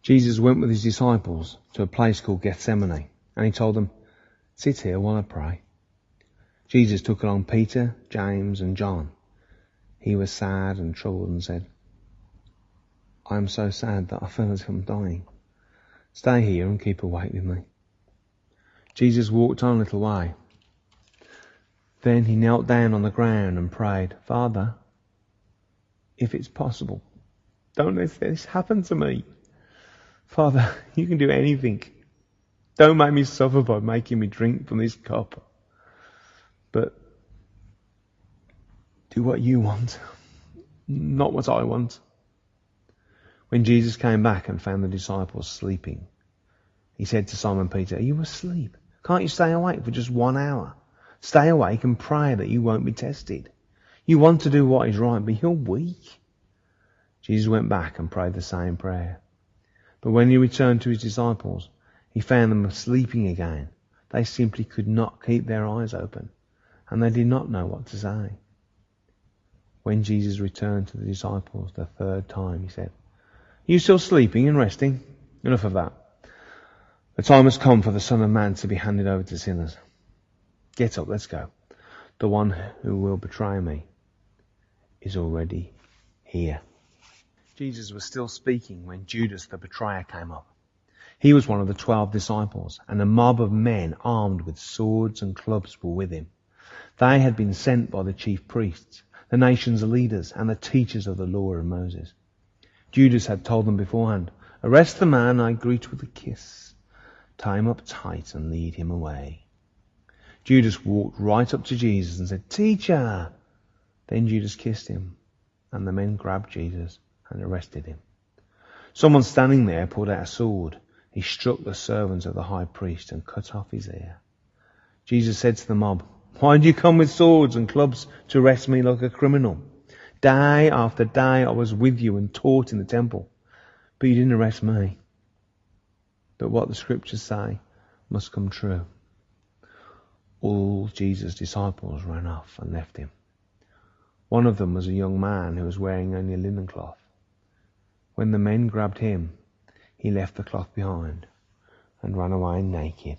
Jesus went with his disciples to a place called Gethsemane, and he told them, "Sit here while I pray." Jesus took along Peter, James, and John. He was sad and troubled and said, "I am so sad that I feel as if I'm dying. Stay here and keep awake with me." Jesus walked on a little way. Then he knelt down on the ground and prayed, "Father, if it's possible, don't let this happen to me. Father, you can do anything. Don't make me suffer by making me drink from this cup. But do what you want, not what I want." When Jesus came back and found the disciples sleeping, he said to Simon Peter, "Are you asleep? Can't you stay awake for just 1 hour? Stay awake and pray that you won't be tested. You want to do what is right, but you're weak." Jesus went back and prayed the same prayer. But when he returned to his disciples, he found them sleeping again. They simply could not keep their eyes open, and they did not know what to say. When Jesus returned to the disciples the third time, he said, "Are you still sleeping and resting? Enough of that. The time has come for the Son of Man to be handed over to sinners. Get up, let's go. The one who will betray me is already here." Jesus was still speaking when Judas the betrayer came up. He was one of the 12 disciples, and a mob of men armed with swords and clubs were with him. They had been sent by the chief priests, the nation's leaders, and the teachers of the law of Moses. Judas had told them beforehand, "Arrest the man I greet with a kiss. Tie him up tight and lead him away." Judas walked right up to Jesus and said, "Teacher!" Then Judas kissed him, and the men grabbed Jesus and arrested him. Someone standing there pulled out a sword. He struck the servant of the high priest and cut off his ear. Jesus said to the mob, "Why do you come with swords and clubs to arrest me like a criminal? Day after day I was with you and taught in the temple, but you didn't arrest me." But what the scriptures say must come true. All Jesus' disciples ran off and left him. One of them was a young man who was wearing only a linen cloth. When the men grabbed him, he left the cloth behind and ran away naked.